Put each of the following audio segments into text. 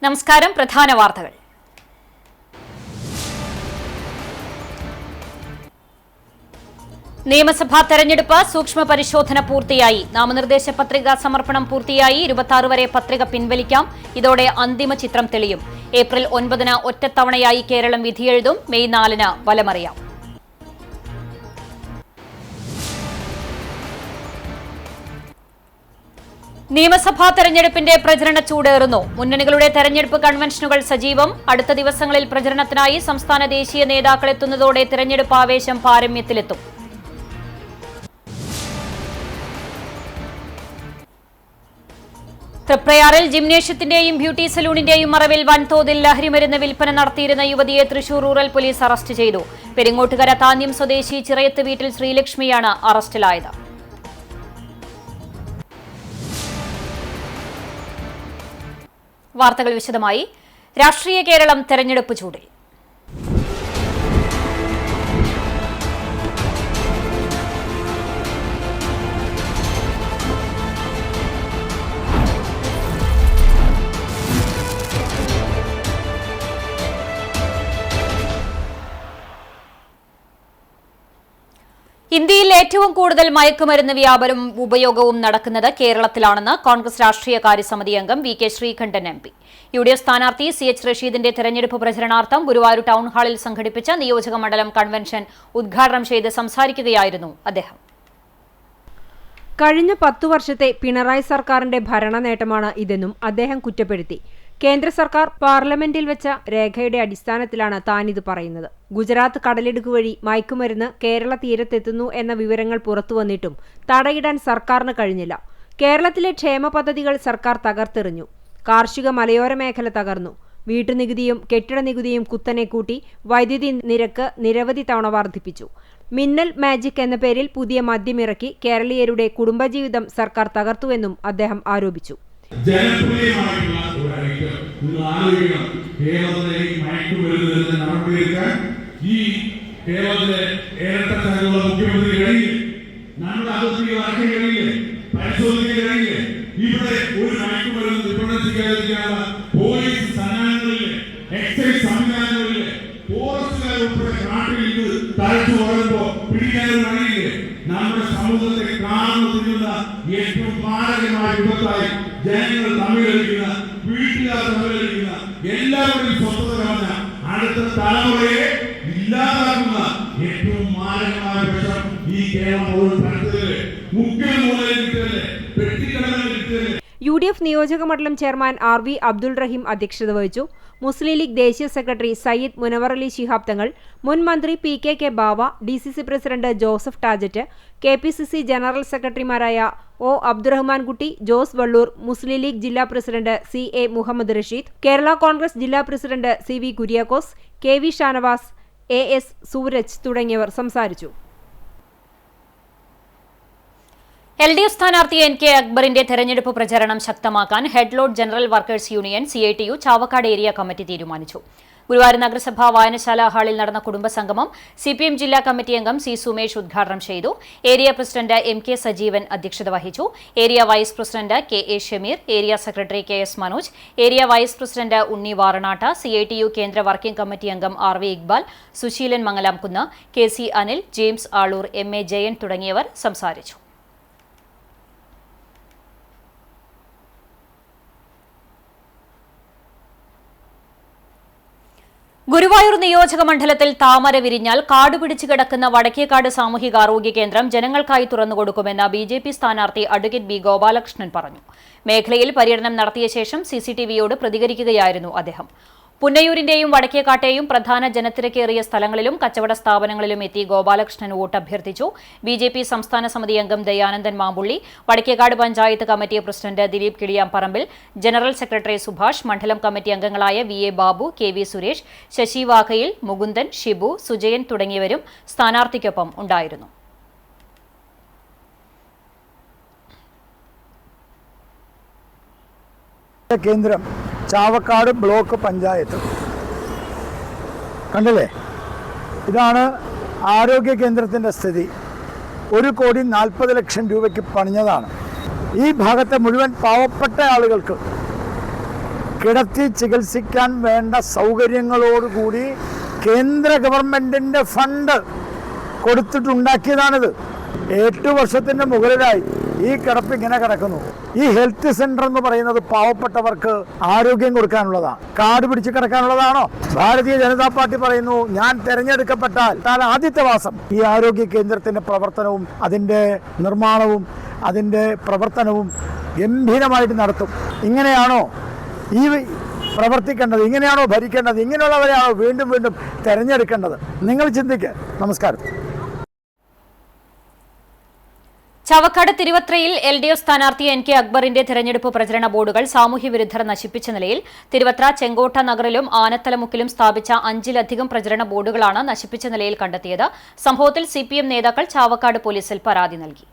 നമസ്കാരം. പ്രധാന വാർത്തകൾ. നിയമസഭാ തെരഞ്ഞെടുപ്പ് സൂക്ഷ്മ പരിശോധന പൂർത്തിയായി. നാമനിർദ്ദേശ പത്രിക സമർപ്പണം പൂർത്തിയായി. 26 വരെ പത്രിക പിൻവലിക്കാം. ഇതോടെ അന്തിമ ചിത്രം തെളിയും. ഏപ്രിൽ 9 ഒറ്റത്തവണയായി കേരളം വിധിയെഴുതും. മെയ് 4 ഫലമറിയാം. നിയമസഭാ തെരഞ്ഞെടുപ്പിന്റെ പ്രചരണ ചൂടേറുന്നു. മുന്നണികളുടെ തെരഞ്ഞെടുപ്പ് കൺവെൻഷനുകൾ സജീവം. അടുത്ത ദിവസങ്ങളിൽ പ്രചരണത്തിനായി സംസ്ഥാന ദേശീയ നേതാക്കൾ എത്തുന്നതോടെ തെരഞ്ഞെടുപ്പ് ആവേശം പാരമ്യത്തിലെത്തും. തൃപ്രയാറിൽ ജിംനേഷ്യത്തിന്റെയും ബ്യൂട്ടി സലൂണിന്റെയും മറവിൽ വൻതോതിൽ ലഹരിമരുന്ന് വിൽപ്പന നടത്തിയിരുന്ന യുവതിയെ തൃശൂർ റൂറൽ പോലീസ് അറസ്റ്റ് ചെയ്തു. പെരിങ്ങോട്ടുകര താന്യം സ്വദേശി ചിറയത്ത് വീട്ടിൽ ശ്രീലക്ഷ്മിയാണ് അറസ്റ്റിലായത്. വാർത്തകൾ വിശദമായി. രാഷ്ട്രീയ കേരളം തെരഞ്ഞെടുപ്പ് ചൂടിൽ. ഇന്ത്യയിൽ ഏറ്റവും കൂടുതൽ മയക്കുമരുന്ന് വ്യാപാരവും ഉപയോഗവും നടക്കുന്നത് കേരളത്തിലാണെന്ന് കോൺഗ്രസ് രാഷ്ട്രീയകാര്യ സമിതി അംഗം V K Sreekandan M P. UDF സ്ഥാനാർത്ഥി CH റഷീദിന്റെ തെരഞ്ഞെടുപ്പ് പ്രചരണാർത്ഥം ഗുരുവായൂർ ടൗൺ ഹാളിൽ സംഘടിപ്പിച്ച നിയോജക മണ്ഡലം കൺവെൻഷൻ ഉദ്ഘാടനം ചെയ്ത് സംസാരിക്കുകയായിരുന്നു അദ്ദേഹം. കഴിഞ്ഞ 10 വർഷത്തെ പിണറായി സർക്കാരിന്റെ ഭരണ നേട്ടമാണ് ഇതെന്നും അദ്ദേഹം കുറ്റപ്പെടുത്തി. കേന്ദ്ര സർക്കാർ പാർലമെന്റിൽ വെച്ച രേഖയുടെ അടിസ്ഥാനത്തിലാണ് താനിത് പറയുന്നത്. ഗുജറാത്ത് കടലിടുക്ക് വഴി മയക്കുമരുന്ന് കേരള തീരത്തെത്തുന്നു എന്ന വിവരങ്ങൾ പുറത്തുവന്നിട്ടും തടയിടാൻ സർക്കാരിന് കഴിഞ്ഞില്ല. കേരളത്തിലെ ക്ഷേമ പദ്ധതികൾ സർക്കാർ തകർത്തെറിഞ്ഞു. കാർഷിക മലയോര മേഖല തകർന്നു. വീട്ടുനികുതിയും കെട്ടിട നികുതിയും കുത്തനെ കൂട്ടി. വൈദ്യുതി നിരക്ക് നിരവധി തവണ വർദ്ധിപ്പിച്ചു. മിന്നൽ മാജിക് എന്ന പേരിൽ പുതിയ മദ്യമിറക്കി കേരളീയരുടെ കുടുംബജീവിതം സർക്കാർ തകർത്തുവെന്നും അദ്ദേഹം ആരോപിച്ചു. ജനപ്രിയമായിട്ടുള്ള ഒരു ഐറ്റം നിങ്ങൾ ആലോചിക്കണം. കേരളത്തിലെ മയക്കുമരുന്ന് നടപടിയെടുക്കാൻ ഈ കേരളത്തിലെ ഇരട്ടത്തരമുള്ള മുഖ്യമന്ത്രി കഴിയില്ലേ? നമ്മുടെ അതിർത്തി അടക്കം കഴിയില്ലേ? പരിശോധിക്കാൻ കഴിയില്ലേ? ഇവിടെ ഒരു മയക്കുമരുന്ന് വിപണനത്തിക്കാതിരിക്കാനുള്ള പോലീസ് സന്നാഹങ്ങളില്ലേ? എക്സൈസ് സംവിധാനങ്ങളില്ലേ? ഫോറസ്റ്റുകാർ ഉൾപ്പെടെ നാട്ടിൽ ഇത് തഴച്ചു വളരുമ്പോ പിടിക്കാനും കഴിയില്ലേ? നമ്മുടെ സമൂഹത്തെ കാണുന്ന തിന്നുന്ന ഏറ്റവും മാരകമായ വിപത്തായി ജനങ്ങൾ തമ്മിലടിക്കുന്ന, വീട്ടുകാർ തമ്മിലടിക്കുന്ന, എല്ലാവരുടെയും സ്വസ്ഥത കളഞ്ഞ അടുത്ത തലമുറയെ ഇല്ലാതാക്കുന്ന ഏറ്റവും മാരകമായ വിഷം ഈ കേരളം മുഴുവൻ പരത്തല്ലേ? മുക്കിൽ മൂലയിൽ കിട്ടല്ലേ? പെട്ടിക്കടകളിൽ കിട്ടല്ലേ? UDF നിയോജക മണ്ഡലം ചെയർമാൻ RV അബ്ദുൾ റഹീം അധ്യക്ഷത വഹിച്ചു. മുസ്ലിം ലീഗ് ദേശീയ സെക്രട്ടറി സയ്യിദ് മുനവർ അലി ശിഹാബ് തങ്ങൾ, മുൻ മന്ത്രി PKK Bava, DCC president Joseph Tajet, KPCC general സെക്രട്ടറിമാരായ O അബ്ദുറഹ്മാൻ കുട്ടി, ജോസ് വള്ളൂർ, മുസ്ലിം ലീഗ് ജില്ലാ പ്രസിഡന്റ് CA മുഹമ്മദ് റഷീദ്, കേരള കോൺഗ്രസ് ജില്ലാ president CV Kuriakose, KV Shanavas, AS Sooraj തുടങ്ങിയവർ സംസാരിച്ചു. LDF സ്ഥാനാർത്ഥി NK അക്ബറിന്റെ തെരഞ്ഞെടുപ്പ് പ്രചരണം ശക്തമാക്കാൻ headload general workers union CITU Chavakkad area committee തീരുമാനിച്ചു. ഗുരുവായൂർ നഗരസഭാ വായനശാല ഹാളിൽ നടന്ന കുടുംബസംഗമം CPM ജില്ലാ കമ്മിറ്റി അംഗം C സുമേഷ് ഉദ്ഘാടനം ചെയ്തു. ഏരിയ പ്രസിഡന്റ് MK സജീവൻ അധ്യക്ഷത വഹിച്ചു. Area vice president KA Shameer, area secretary KS Manoj, area vice president Unni Varanatta, CITU കേന്ദ്ര വർക്കിംഗ് കമ്മിറ്റി അംഗം RV Iqbal, Susheelan Mangalamkunnu, KC Anil, James Aloor, MA Jayan തുടങ്ങിയവർ സംസാരിച്ചു. ഗുരുവായൂർ നിയോജക മണ്ഡലത്തിൽ താമര വിരിഞ്ഞാൽ കാടുപിടിച്ചു കിടക്കുന്ന വടക്കേക്കാട് സാമൂഹികാരോഗ്യ കേന്ദ്രം ജനങ്ങൾക്കായി തുറന്നുകൊടുക്കുമെന്ന് BJP സ്ഥാനാർത്ഥി അഡ്വക്കേറ്റ് B ഗോപാലകൃഷ്ണൻ പറഞ്ഞു. മേഖലയിൽ പര്യടനം നടത്തിയ ശേഷം CCTVയോട് പ്രതികരിക്കുകയായിരുന്നു അദ്ദേഹം. പുന്നയൂരിന്റെയും വടക്കേക്കാട്ടെയും പ്രധാന ജനത്തിരക്കേറിയ സ്ഥലങ്ങളിലും കച്ചവട സ്ഥാപനങ്ങളിലും എത്തി ഗോപാലകൃഷ്ണൻ വോട്ട് അഭ്യർത്ഥിച്ചു. BJP സംസ്ഥാന സമിതി അംഗം Dayanandan Mampulli, Vadakkekad panchayat committee president Dileep Kiliyamparambil, general secretary Subhash, മണ്ഡലം കമ്മിറ്റി അംഗങ്ങളായ VA ബാബു, KV സുരേഷ്, ശശി വാക്കയിൽ, മുകുന്ദൻ, ഷിബു, സുജയൻ തുടങ്ങിയവരും സ്ഥാനാർത്ഥിക്കൊപ്പം ഉണ്ടായിരുന്നു. കേന്ദ്രം ചാവക്കാട് ബ്ലോക്ക് പഞ്ചായത്ത് കണ്ടില്ലേ? ഇതാണ് ആരോഗ്യ കേന്ദ്രത്തിൻ്റെ സ്ഥിതി. 1,40,00,000 രൂപയ്ക്ക് പണിഞ്ഞതാണ്. ഈ ഭാഗത്തെ മുഴുവൻ പാവപ്പെട്ട ആളുകൾക്ക് കിടത്തി ചികിത്സിക്കാൻ വേണ്ട സൗകര്യങ്ങളോടുകൂടി കേന്ദ്ര ഗവൺമെൻറ്റിൻ്റെ ഫണ്ട് കൊടുത്തിട്ടുണ്ടാക്കിയതാണിത്. 8 വർഷത്തിൻ്റെ മുകളിലായി ഈ കിടപ്പ് ഇങ്ങനെ കിടക്കുന്നു. ഈ ഹെൽത്ത് സെന്റർ എന്ന് പറയുന്നത് പാവപ്പെട്ടവർക്ക് ആരോഗ്യം കൊടുക്കാനുള്ളതാണ്, കാർഡ് പിടിച്ച് കിടക്കാനുള്ളതാണോ? ഭാരതീയ ജനതാ പാർട്ടി പറയുന്നു, ഞാൻ തെരഞ്ഞെടുക്കപ്പെട്ടാൽ ആദ്യത്തെ മാസം ഈ ആരോഗ്യ കേന്ദ്രത്തിൻ്റെ പ്രവർത്തനവും അതിൻ്റെ നിർമ്മാണവും അതിൻ്റെ പ്രവർത്തനവും ഗംഭീരമായിട്ട് നടത്തും. ഇങ്ങനെയാണോ ഈ പ്രവർത്തിക്കേണ്ടത്? ഇങ്ങനെയാണോ ഭരിക്കേണ്ടത്? ഇങ്ങനെയുള്ളവരെയാണോ വീണ്ടും വീണ്ടും തെരഞ്ഞെടുക്കേണ്ടത്? നിങ്ങൾ ചിന്തിക്കുക. നമസ്കാരം. ചാവക്കാട് തിരുവത്രയിൽ LDF സ്ഥാനാർത്ഥി NK അക്ബറിന്റെ തെരഞ്ഞെടുപ്പ് പ്രചരണ ബോർഡുകൾ സാമൂഹ്യ വിരുദ്ധർ നശിപ്പിച്ച നിലയിൽ തിരുവത്ര ചെങ്കോട്ട നഗറിലും ആനത്തലമുക്കിലും സ്ഥാപിച്ച 5-ലധികം പ്രചരണ ബോർഡുകളാണ് നശിപ്പിച്ച നിലയിൽ കണ്ടെത്തിയത്. സംഭവത്തിൽ CPM നേതാക്കൾ ചാവക്കാട് പോലീസിൽ പരാതി നൽകി.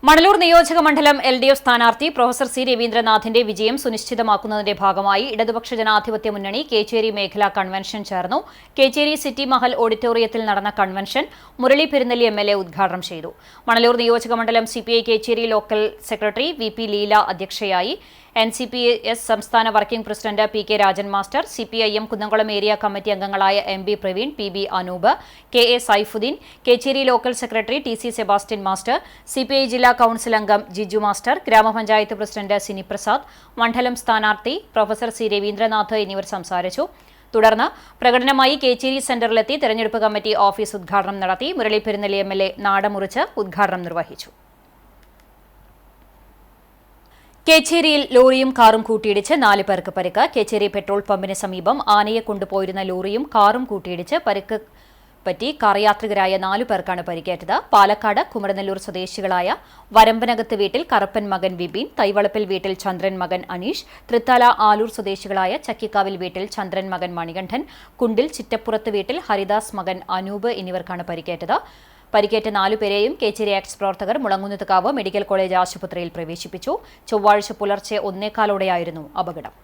മണലൂർ നിയോജക മണ്ഡലം LDF സ്ഥാനാർത്ഥി പ്രൊഫസർ C രവീന്ദ്രനാഥിന്റെ വിജയം സുനിശ്ചിതമാക്കുന്നതിന്റെ ഭാഗമായി ഇടതുപക്ഷ ജനാധിപത്യ മുന്നണി കേച്ചേരി മേഖലാ കൺവെൻഷൻ ചേർന്നു. കേച്ചേരി സിറ്റി മഹൽ ഓഡിറ്റോറിയത്തിൽ നടന്ന കൺവെൻഷൻ മുരളി പെരുന്നെല്ലി MLA ഉദ്ഘാടനം ചെയ്തു. മണലൂർ നിയോജക മണ്ഡലം CPI Kecheri local secretary VP Leela അധ്യക്ഷയായി. NCPS സംസ്ഥാന working president PK Rajan master, CPIM Kunnamkulam area committee അംഗങ്ങളായ MB Praveen, PB Anoop, KA Saifuddin, Kecheri local secretary TC Sebastian master, CPI ജില്ലാ കൌൺസിൽ അംഗം ജിജു മാസ്റ്റർ, ഗ്രാമപഞ്ചായത്ത് പ്രസിഡന്റ് സിനി പ്രസാദ്, മണ്ഡലം സ്ഥാനാർത്ഥി പ്രൊഫസർ C രവീന്ദ്രനാഥ് എന്നിവർ സംസാരിച്ചു. തുടർന്ന് പ്രകടനമായി കേച്ചേരി സെന്ററിലെത്തി തെരഞ്ഞെടുപ്പ് കമ്മിറ്റി ഓഫീസ് ഉദ്ഘാടനം നടത്തി. മുരളി പെരുന്നെല്ലി MLA നാടമുറിച്ച് ഉദ്ഘാടനം നിർവഹിച്ചു. കേച്ചേരിയിൽ ലോറിയും കാറും കൂട്ടിയിടിച്ച് 4 പേർക്ക് പരിക്ക്. കേച്ചേരി പെട്രോൾ പമ്പിന് സമീപം ആനയെ കൊണ്ടുപോയിരുന്ന ലോറിയും കാറും കൂട്ടിയിടിച്ച് പരിക്ക് പറ്റി കാർ യാത്രികരായ 4 പേർക്കാണ് പരിക്കേറ്റത്. പാലക്കാട് കുമരനെല്ലൂർ സ്വദേശികളായ വരമ്പനകത്ത് വീട്ടിൽ കറുപ്പൻ മകൻ വിപിൻ, തൈവളപ്പിൽ വീട്ടിൽ ചന്ദ്രൻ മകൻ അനീഷ്, തൃത്താല ആലൂർ സ്വദേശികളായ ചക്കിക്കാവിൽ വീട്ടിൽ ചന്ദ്രൻ മകൻ മണികണ്ഠൻ, കുണ്ടിൽ ചിറ്റപ്പുറത്ത് വീട്ടിൽ ഹരിദാസ് മകൻ അനൂപ് എന്നിവർക്കാണ് പരിക്കേറ്റത്. പരിക്കേറ്റ 4 പേരെയും കേച്ചേരി ആക്ട്സ് പ്രവർത്തകർ മുളങ്ങുന്നത്തുകാവ് മെഡിക്കൽ കോളേജ് ആശുപത്രിയിൽ പ്രവേശിപ്പിച്ചു. ചൊവ്വാഴ്ച പുലർച്ചെ 1:15 അപകടം.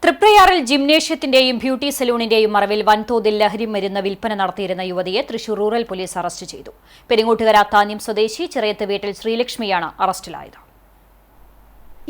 തൃപ്രയാറിൽ ജിംനേഷ്യത്തിന്റെയും ബ്യൂട്ടി സലൂണിന്റെയും മറവിൽ വൻതോതിൽ ലഹരി മരുന്ന് വിൽപ്പന നടത്തിയിരുന്ന യുവതിയെ തൃശൂർ റൂറൽ പോലീസ് അറസ്റ്റ് ചെയ്തു. പെരിങ്ങോട്ടുകര താന്യം സ്വദേശി ചിറയത്ത് വീട്ടിൽ ശ്രീലക്ഷ്മിയാണ് അറസ്റ്റിലായത്.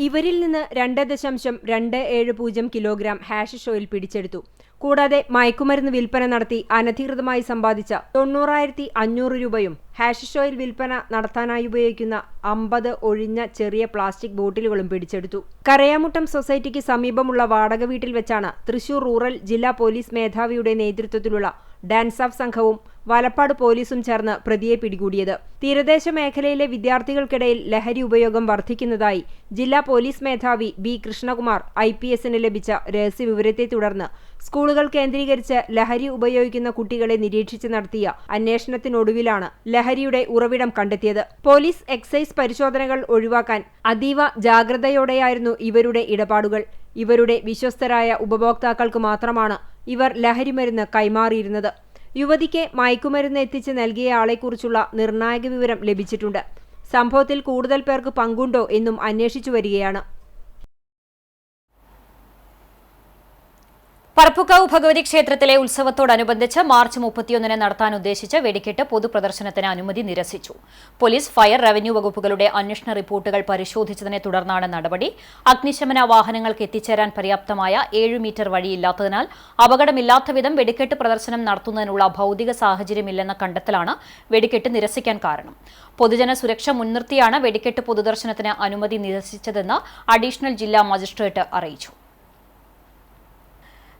ഇവരിൽ നിന്ന് 2.270 കിലോഗ്രാം ഹാഷിഷ് ഓയിൽ പിടിച്ചെടുത്തു. കൂടാതെ മയക്കുമരുന്ന് വിൽപ്പന നടത്തി അനധികൃതമായി സമ്പാദിച്ച 90,500 രൂപയും ഹാഷിഷ് ഓയിൽ വിൽപ്പന നടത്താനായി ഉപയോഗിക്കുന്ന 50 ഒഴിഞ്ഞ ചെറിയ പ്ലാസ്റ്റിക് ബോട്ടിലുകളും പിടിച്ചെടുത്തു. കരയാമുട്ടം സൊസൈറ്റിക്ക് സമീപമുള്ള വാടക വീട്ടിൽ വെച്ചാണ് തൃശൂർ റൂറൽ ജില്ലാ പോലീസ് മേധാവിയുടെ നേതൃത്വത്തിലുള്ള ഡാൻസ് ഓഫ് സംഘവും വലപ്പാട് പോലീസും ചേർന്ന് പ്രതിയെ പിടികൂടിയത്. തീരദേശ മേഖലയിലെ വിദ്യാർത്ഥികൾക്കിടയിൽ ലഹരി ഉപയോഗം വർദ്ധിക്കുന്നതായി ജില്ലാ പോലീസ് മേധാവി B കൃഷ്ണകുമാർ IPSന് ലഭിച്ച രഹസ്യവിവരത്തെ തുടർന്ന് സ്കൂളുകൾ കേന്ദ്രീകരിച്ച് ലഹരി ഉപയോഗിക്കുന്ന കുട്ടികളെ നിരീക്ഷിച്ച് നടത്തിയ അന്വേഷണത്തിനൊടുവിലാണ് ലഹരിയുടെ ഉറവിടം കണ്ടെത്തിയത്. പോലീസ് എക്സൈസ് പരിശോധനകൾ ഒഴിവാക്കാൻ അതീവ ജാഗ്രതയോടെയായിരുന്നു ഇവരുടെ ഇടപാടുകൾ. ഇവരുടെ വിശ്വസ്തരായ ഉപഭോക്താക്കൾക്ക് മാത്രമാണ് ഇവർ ലഹരിമരുന്ന് കൈമാറിയിരുന്നത്. യുവതിക്ക് മയക്കുമരുന്ന് എത്തിച്ച് നൽകിയ ആളെക്കുറിച്ചുള്ള നിർണായക വിവരം ലഭിച്ചിട്ടുണ്ട്. സംഭവത്തിൽ കൂടുതൽ പേർക്ക് പങ്കുണ്ടോ എന്നും അന്വേഷിച്ചു വരികയാണ്. പറപ്പുക്കാവ് ഭഗവതി ക്ഷേത്രത്തിലെ ഉത്സവത്തോടനുബന്ധിച്ച് മാർച്ച് 31 നടത്താൻ ഉദ്ദേശിച്ച വെടിക്കെട്ട് പൊതുപ്രദർശനത്തിന് അനുമതി നിരസിച്ചു. പോലീസ്, ഫയർ, റവന്യൂ വകുപ്പുകളുടെ അന്വേഷണ റിപ്പോർട്ടുകൾ പരിശോധിച്ചതിനെ തുടർന്നാണ് നടപടി. അഗ്നിശമന വാഹനങ്ങൾക്ക് എത്തിച്ചേരാൻ പര്യാപ്തമായ 7 മീറ്റർ വഴിയില്ലാത്തതിനാൽ അപകടമില്ലാത്ത വിധം വെടിക്കെട്ട് പ്രദർശനം നടത്തുന്നതിനുള്ള ഭൌതിക സാഹചര്യമില്ലെന്ന കണ്ടെത്തലാണ് വെടിക്കെട്ട് നിരസിക്കാൻ കാരണം. പൊതുജന സുരക്ഷ മുൻനിർത്തിയാണ് വെടിക്കെട്ട് പൊതുദർശനത്തിന് അനുമതി നിരസിച്ചതെന്ന് അഡീഷണൽ ജില്ലാ മജിസ്ട്രേറ്റ് അറിയിച്ചു.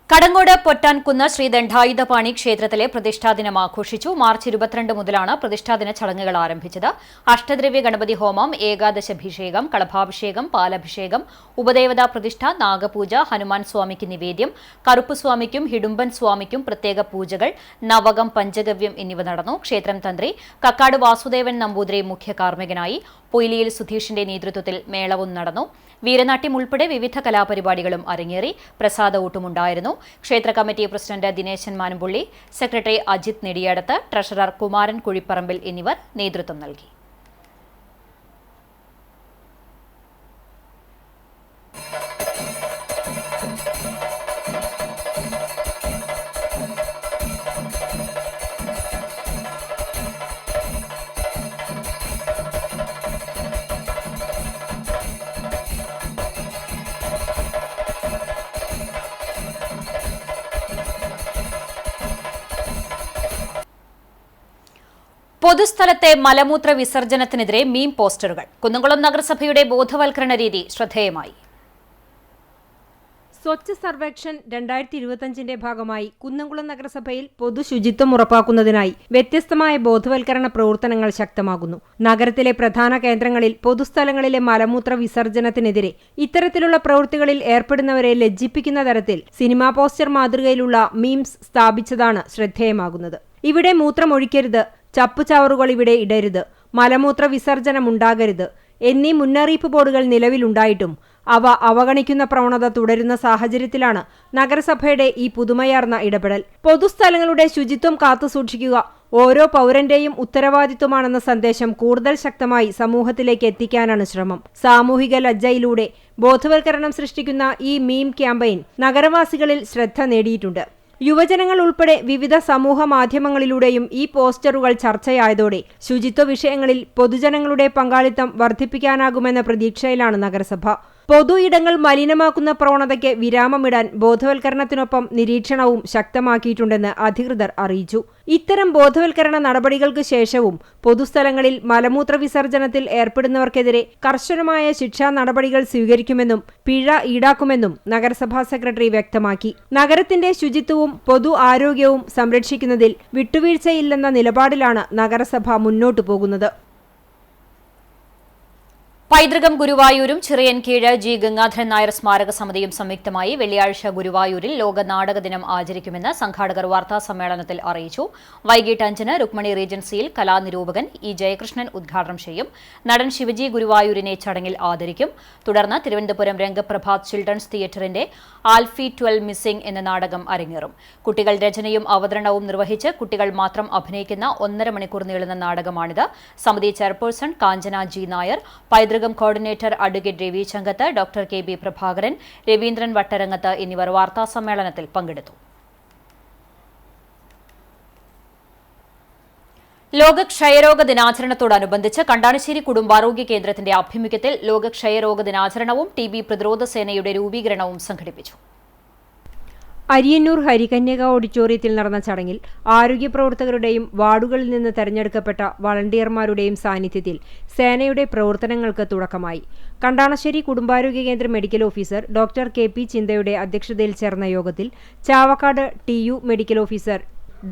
കടങ്ങോട് പൊറ്റാൻകുന്ന് ശ്രീ ദണ്ഡായുധപാണി ക്ഷേത്രത്തിലെ പ്രതിഷ്ഠാദിനം ആഘോഷിച്ചു. മാർച്ച് 22 മുതലാണ് പ്രതിഷ്ഠാദിന ചടങ്ങുകൾ ആരംഭിച്ചത്. അഷ്ടദ്രവ്യ ഗണപതി ഹോമം, ഏകാദശാഭിഷേകം, കളഭാഭിഷേകം, പാലഭിഷേകം, ഉപദേവതാ പ്രതിഷ്ഠ, നാഗപൂജ, ഹനുമാൻ സ്വാമിക്ക് നിവേദ്യം, കറുപ്പുസ്വാമിക്കും ഹിഡുംബൻ സ്വാമിക്കും പ്രത്യേക പൂജകൾ, നവകം, പഞ്ചഗവ്യം എന്നിവ നടന്നു. ക്ഷേത്രം തന്ത്രി കക്കാട് വാസുദേവൻ നമ്പൂതിരി മുഖ്യ കാർമ്മികനായി. പൊയിലിയിൽ സുധീഷിന്റെ നേതൃത്വത്തിൽ മേളവും നടന്നു. വീരനാട്യം ഉൾപ്പെടെ വിവിധ കലാപരിപാടികളും അരങ്ങേറി. പ്രസാദ ഊട്ടുമുണ്ടായിരുന്നു. ക്ഷേത്ര committee president Dineshan Manampulli, secretary Ajith Nediyadath, treasurer Kumaran Kuzhiparambil എന്നിവർ നേതൃത്വം നൽകി. പൊതുസ്ഥലത്തെ മലമൂത്ര വിസർജനത്തിനെതിരെ മീം പോസ്റ്ററുകൾ. കുന്നംകുളം നഗരസഭയുടെ ബോധവൽക്കരണ രീതി ശ്രദ്ധേയമായി. സ്വച്ഛ് സർവേക്ഷൺ 2025ന്റെ ഭാഗമായി കുന്നംകുളം നഗരസഭയിൽ പൊതുശുചിത്വം ഉറപ്പാക്കുന്നതിനായി വ്യത്യസ്തമായ ബോധവൽക്കരണ പ്രവർത്തനങ്ങൾ ശക്തമാകുന്നു. നഗരത്തിലെ പ്രധാന കേന്ദ്രങ്ങളിൽ പൊതുസ്ഥലങ്ങളിലെ മലമൂത്ര വിസർജനത്തിനെതിരെ ഇത്തരത്തിലുള്ള പ്രവൃത്തികളിൽ ഏർപ്പെടുന്നവരെ ലജ്ജിപ്പിക്കുന്ന തരത്തിൽ സിനിമാ പോസ്റ്റർ മാതൃകയിലുള്ള മീംസ് സ്ഥാപിച്ചതാണ് ശ്രദ്ധേയമാകുന്നത്. ഇവിടെ മൂത്രമൊഴിക്കരുത്, ചപ്പുചവറുകൾ ഇവിടെ ഇടരുത്, മലമൂത്ര വിസർജനം ഉണ്ടാകരുത് എന്നീ മുന്നറിയിപ്പ് ബോർഡുകൾ നിലവിലുണ്ടായിട്ടും അവ അവഗണിക്കുന്ന പ്രവണത തുടരുന്ന സാഹചര്യത്തിലാണ് നഗരസഭയുടെ ഈ പുതുമയാർന്ന ഇടപെടൽ. പൊതുസ്ഥലങ്ങളുടെ ശുചിത്വം കാത്തുസൂക്ഷിക്കുക ഓരോ പൗരന്റെയും ഉത്തരവാദിത്വമാണെന്ന സന്ദേശം കൂടുതൽ ശക്തമായി സമൂഹത്തിലേക്ക് എത്തിക്കാനാണ് ശ്രമം. സാമൂഹിക ലജ്ജയിലൂടെ ബോധവൽക്കരണം സൃഷ്ടിക്കുന്ന ഈ മീം ക്യാമ്പയിൻ നഗരവാസികളിൽ ശ്രദ്ധ നേടിയിട്ടുണ്ട്. യുവജനങ്ങൾ ഉൾപ്പെടെ വിവിധ സമൂഹ മാധ്യമങ്ങളിലൂടെയും ഈ പോസ്റ്ററുകൾ ചർച്ചയായതോടെ ശുചിത്വ വിഷയങ്ങളിൽ പൊതുജനങ്ങളുടെ പങ്കാളിത്തം വർദ്ധിപ്പിക്കാനാകുമെന്ന പ്രതീക്ഷയിലാണ് നഗരസഭ. പൊതു ഇടങ്ങൾ മലിനമാക്കുന്ന പ്രവണതയ്ക്ക് വിരാമമിടാൻ ബോധവൽക്കരണത്തിനൊപ്പം നിരീക്ഷണവും ശക്തമാക്കിയിട്ടുണ്ടെന്ന് അധികൃതർ അറിയിച്ചു. ഇത്തരം ബോധവൽക്കരണ നടപടികൾക്ക് ശേഷവും പൊതുസ്ഥലങ്ങളിൽ മലമൂത്ര വിസർജനത്തിൽ ഏർപ്പെടുന്നവർക്കെതിരെ കർശനമായ ശിക്ഷാ നടപടികൾ സ്വീകരിക്കുമെന്നും പിഴ ഈടാക്കുമെന്നും നഗരസഭാ സെക്രട്ടറി വ്യക്തമാക്കി. നഗരത്തിന്റെ ശുചിത്വവും പൊതു ആരോഗ്യവും സംരക്ഷിക്കുന്നതിൽ വിട്ടുവീഴ്ചയില്ലെന്ന നിലപാടിലാണ് നഗരസഭ മുന്നോട്ടു പോകുന്നത്. പൈതൃകം ഗുരുവായൂരും ചിറയൻകീഴ് ജി ഗംഗാധരൻ നായർ സ്മാരക സമിതിയും സംയുക്തമായി വെള്ളിയാഴ്ച ഗുരുവായൂരിൽ ലോക നാടക ദിനം ആചരിക്കുമെന്ന് സംഘാടകർ വാർത്താസമ്മേളനത്തിൽ അറിയിച്ചു. വൈകിട്ട് 5-ന് രുക്മിണി റീജൻസിയിൽ കലാനിരൂപകൻ ഇ ജയകൃഷ്ണൻ ഉദ്ഘാടനം ചെയ്യും. നടൻ ശിവജി ഗുരുവായൂരിനെ ചടങ്ങിൽ ആദരിക്കും. തുടർന്ന് തിരുവനന്തപുരം രംഗപ്രഭാത് ചിൽഡ്രൻസ് തിയേറ്ററിന്റെ ആൽഫി 12 മിസ്സിംഗ് എന്ന നാടകം അരങ്ങേറും. കുട്ടികൾ രചനയും അവതരണവും നിർവഹിച്ച് കുട്ടികൾ മാത്രം അഭിനയിക്കുന്ന 1.5 മണിക്കൂർ നീളുന്ന നാടകമാണിത്. സമിതി ചെയർപേഴ്സൺ കാഞ്ചന ജി നായർ, പൈതൃകം coordinator advocate Ravi Changath, doctor K B Prabhakaran, Raveendran Vattarangath എന്നിവർ വാർത്താസമ്മേളനത്തിൽ പങ്കെടുത്തു. ലോക ക്ഷയരോഗ ദിനാചരണത്തോടനുബന്ധിച്ച് കണ്ടാണശ്ശേരി കുടുംബാരോഗ്യ കേന്ദ്രത്തിന്റെ ആഭിമുഖ്യത്തിൽ ലോക ക്ഷയരോഗ ദിനാചരണവും TB പ്രതിരോധ സേനയുടെ രൂപീകരണവും സംഘടിപ്പിച്ചു. അരിയന്നൂർ ഹരികന്യക ഓഡിറ്റോറിയത്തിൽ നടന്ന ചടങ്ങിൽ ആരോഗ്യ പ്രവർത്തകരുടെയും വാർഡുകളിൽ നിന്ന് തെരഞ്ഞെടുക്കപ്പെട്ട വളണ്ടിയർമാരുടെയും സാന്നിധ്യത്തിൽ സേനയുടെ പ്രവർത്തനങ്ങൾക്ക് തുടക്കമായി. കണ്ടാണശ്ശേരി കുടുംബാരോഗ്യ കേന്ദ്ര മെഡിക്കൽ ഓഫീസർ ഡോക്ടർ KP ചിന്തയുടെ അധ്യക്ഷതയിൽ ചേർന്ന യോഗത്തിൽ Chavakkad TU medical officer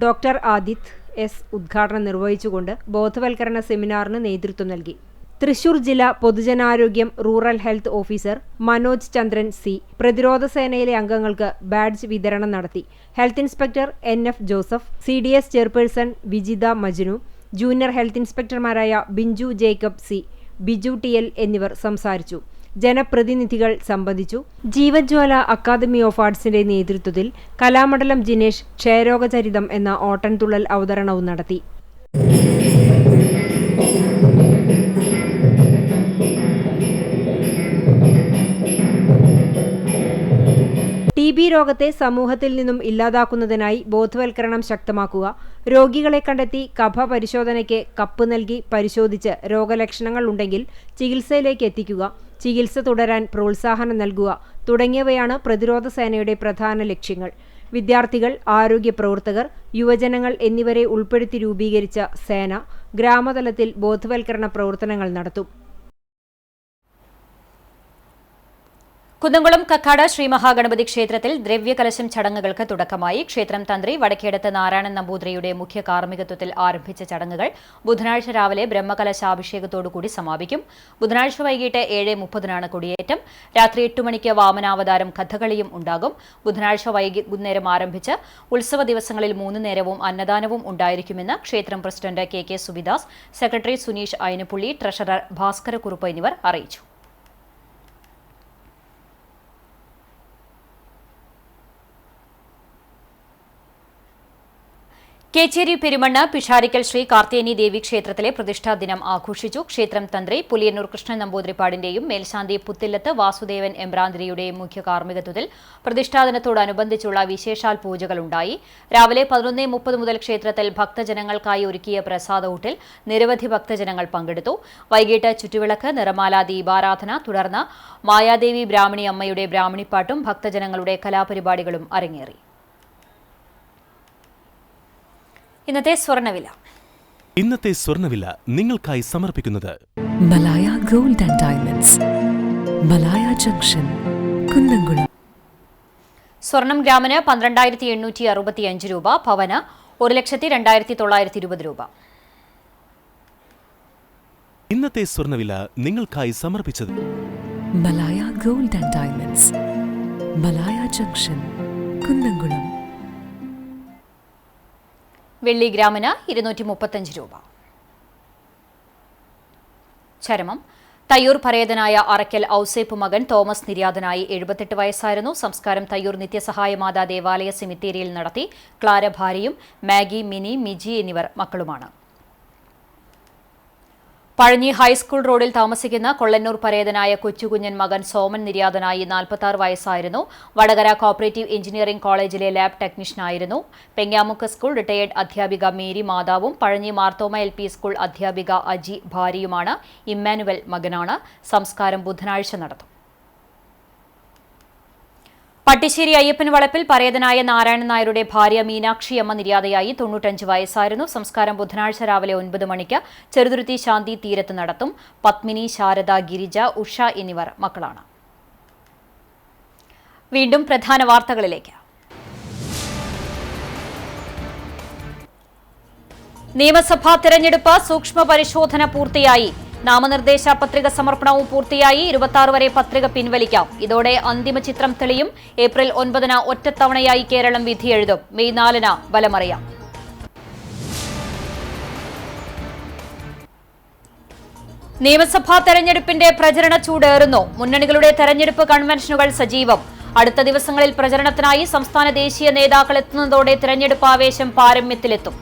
doctor Adith S ഉദ്ഘാടനം നിർവഹിച്ചുകൊണ്ട് ബോധവൽക്കരണ സെമിനാറിന് നേതൃത്വം നൽകി. തൃശൂർ ജില്ലാ പൊതുജനാരോഗ്യം rural health officer Manoj Chandran C പ്രതിരോധ സേനയിലെ അംഗങ്ങൾക്ക് ബാഡ്ജ് വിതരണം നടത്തി. Health inspector NF Joseph, CDS chairperson Vijitha Majnu, junior health ഇൻസ്പെക്ടർമാരായ Binju Jacob C, Biju TL എന്നിവർ സംസാരിച്ചു. ജനപ്രതിനിധികൾ സംബന്ധിച്ചു. ജീവജ്വാല അക്കാദമി ഓഫ് ആർട്സിന്റെ നേതൃത്വത്തിൽ കലാമണ്ഡലം ജിനേഷ് ക്ഷയരോഗചരിതം എന്ന ഓട്ടൻതുള്ളൽ അവതരണവും നടത്തി. TB രോഗത്തെ സമൂഹത്തിൽ നിന്നും ഇല്ലാതാക്കുന്നതിനായി ബോധവൽക്കരണം ശക്തമാക്കുക, രോഗികളെ കണ്ടെത്തി കഫ പരിശോധനയ്ക്ക് കപ്പ് നൽകി പരിശോധിച്ച് രോഗലക്ഷണങ്ങൾ ഉണ്ടെങ്കിൽ ചികിത്സയിലേക്ക് എത്തിക്കുക, ചികിത്സ തുടരാൻ പ്രോത്സാഹനം നൽകുക തുടങ്ങിയവയാണ് പ്രതിരോധ സേനയുടെ പ്രധാന ലക്ഷ്യങ്ങൾ. വിദ്യാർത്ഥികൾ, ആരോഗ്യ പ്രവർത്തകർ, യുവജനങ്ങൾ എന്നിവരെ ഉൾപ്പെടുത്തി രൂപീകരിച്ച സേന ഗ്രാമതലത്തിൽ ബോധവൽക്കരണ പ്രവർത്തനങ്ങൾ നടത്തും. കുന്നംകുളം കക്കാട് ശ്രീ മഹാഗണപതി ക്ഷേത്രത്തിൽ ദ്രവ്യകലശം ചടങ്ങുകൾക്ക് തുടക്കമായി. ക്ഷേത്രം തന്ത്രി വടക്കേടത്ത് നാരായണൻ നമ്പൂതിരിയുടെ മുഖ്യ കാർമ്മികത്വത്തിൽ ആരംഭിച്ച ചടങ്ങുകൾ ബുധനാഴ്ച രാവിലെ ബ്രഹ്മകലശാഭിഷേകത്തോടുകൂടി സമാപിക്കും. ബുധനാഴ്ച വൈകിട്ട് 7:30 കൊടിയേറ്റം. രാത്രി 8 മണിക്ക് വാമനാവതാരം കഥകളിയും ഉണ്ടാകും. ബുധനാഴ്ച വൈകുന്നേരം ആരംഭിച്ച് ഉത്സവ ദിവസങ്ങളിൽ 3 നേരവും അന്നദാനവും ഉണ്ടായിരിക്കുമെന്ന് ക്ഷേത്രം president KK Subidas, secretary Suneesh Ayanappulli, treasurer Bhaskarakurup എന്നിവർ അറിയിച്ചു. കേച്ചേരി പെരുമണ്ണ് പിഷാരിക്കൽ ശ്രീ കാർത്തിയേനി ദേവി ക്ഷേത്രത്തിലെ പ്രതിഷ്ഠാ ദിനം ആഘോഷിച്ചു. ക്ഷേത്രം തന്ത്രി പുലിയന്നൂർ കൃഷ്ണൻ നമ്പൂതിരിപ്പാടിന്റെയും മേൽശാന്തി പുത്തില്ലത്ത് വാസുദേവൻ എമ്പ്രാന്തിരിയുടെയും മുഖ്യ കാർമ്മികത്വത്തിൽ പ്രതിഷ്ഠാദിനത്തോടനുബന്ധിച്ചുള്ള വിശേഷാൽ പൂജകളുണ്ടായി. രാവിലെ 11:30 മുതൽ ക്ഷേത്രത്തിൽ ഭക്തജനങ്ങൾക്കായി ഒരുക്കിയ പ്രസാദഊട്ടിൽ നിരവധി ഭക്തജനങ്ങൾ പങ്കെടുത്തു. വൈകിട്ട് ചുറ്റുവിളക്ക്, നിറമാല, ദീപാരാധന, തുടർന്ന് മായാദേവി ബ്രാഹ്മണി അമ്മയുടെ ബ്രാഹ്മണിപ്പാട്ടും ഭക്തജനങ്ങളുടെ കലാപരിപാടികളും അരങ്ങേറി. ഇന്നത്തെ സ്വർണ്ണവില ഇന്നത്തെ സ്വർണ്ണവില നിങ്ങൾക്കായി സമർപ്പിക്കുന്നത് Malaya gold and diamonds, Malaya junction, Kunnamkulam. സ്വർണം ഗ്രാമിന് 12,865 രൂപ, പവന് 1,02,920 രൂപ. ഇന്നത്തെ സ്വർണ്ണവില നിങ്ങൾക്കായി സമർപ്പിച്ചത് Malaya gold and diamonds, Malaya junction, Kunnamkulam. വെള്ളി ഗ്രാമിന് 235 രൂപ. ചരമം. തയ്യൂർ പരേതനായ അറയ്ക്കൽ ഔസേപ്പ് മകൻ തോമസ് നിര്യാതനായി. 78 വയസ്സായിരുന്നു. സംസ്കാരം തയ്യൂർ നിത്യസഹായമാതാ ദേവാലയ സെമിത്തേരിയിൽ നടത്തി. ക്ലാര ഭാര്യയും മാഗി, മിനി, മിജി എന്നിവർ മക്കളുമാണ്. പഴഞ്ഞി ഹൈസ്കൂൾ റോഡിൽ താമസിക്കുന്ന കൊള്ളന്നൂർ പരേതനായ കൊച്ചുകുഞ്ഞൻ മകൻ സോമൻ നിര്യാതനായി. 46 വയസ്സായിരുന്നു. വടകര കോപ്പറേറ്റീവ് എഞ്ചിനീയറിംഗ് കോളേജിലെ ലാബ് ടെക്നീഷ്യനായിരുന്നു. പെങ്ങാമുക്ക് സ്കൂൾ റിട്ടയേർഡ് അധ്യാപിക മേരി മാതാവും പഴഞ്ഞി മാർത്തോമ LP സ്കൂൾ അധ്യാപിക അജി ഭാര്യയുമാണ്. ഇമ്മാനുവൽ മകനാണ്. സംസ്കാരം ബുധനാഴ്ച നടത്തും. പട്ടിശ്ശേരി അയ്യപ്പൻ വളപ്പിൽ പരേതനായ നാരായണൻ നായരുടെ ഭാര്യ മീനാക്ഷിയമ്മ നിര്യാതയായി. 95 വയസ്സായിരുന്നു. സംസ്കാരം ബുധനാഴ്ച രാവിലെ 9 മണിക്ക് ചെറുതുരുത്തി ശാന്തി തീരത്ത് നടത്തും. പത്മിനി, ശാരദ, ഗിരിജ, ഉഷ എന്നിവർ മക്കളാണ്. വീണ്ടും പ്രധാന വാർത്തകളിലേക്ക്. നിയമസഭാ തെരഞ്ഞെടുപ്പ് സൂക്ഷ്മ പരിശോധന പൂർത്തിയായി. നാമനിർദ്ദേശ പത്രിക സമർപ്പണവും പൂർത്തിയായി. 26 വരെ പത്രിക പിൻവലിക്കാം. ഇതോടെ അന്തിമ ചിത്രം തെളിയും. ഏപ്രിൽ 9-ന് ഒറ്റത്തവണയായി കേരളം വിധിയെഴുതും. മെയ് 4-ന് ഫലമറിയാം. നിയമസഭാ തെരഞ്ഞെടുപ്പിന്റെ പ്രചരണ ചൂടേറുന്നു. മുന്നണികളുടെ തെരഞ്ഞെടുപ്പ് കൺവെൻഷനുകൾ സജീവം. അടുത്ത ദിവസങ്ങളിൽ പ്രചരണത്തിനായി സംസ്ഥാന ദേശീയ നേതാക്കൾ എത്തുന്നതോടെ തെരഞ്ഞെടുപ്പ് ആവേശം പാരമ്യത്തിലെത്തും.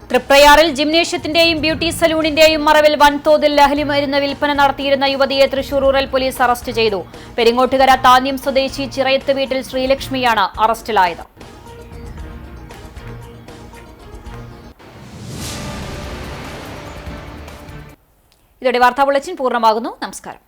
തൃപ്രയാറിൽ ജിംനേഷ്യത്തിന്റെയും ബ്യൂട്ടി സലൂണിന്റെയും മറവിൽ വൻതോതിൽ ലഹരിമരുന്ന് വിൽപ്പന നടത്തിയിരുന്ന യുവതിയെ തൃശൂർ റൂറൽ പോലീസ് അറസ്റ്റ് ചെയ്തു. പെരിങ്ങോട്ടുകര താന്യം സ്വദേശി ചിറയത്ത് വീട്ടിൽ ശ്രീലക്ഷ്മിയാണ് അറസ്റ്റിലായത്. ഇതോടെ വാർത്താ ബുള്ളറ്റിൻ പൂർണ്ണമാകുന്നു. നമസ്കാരം.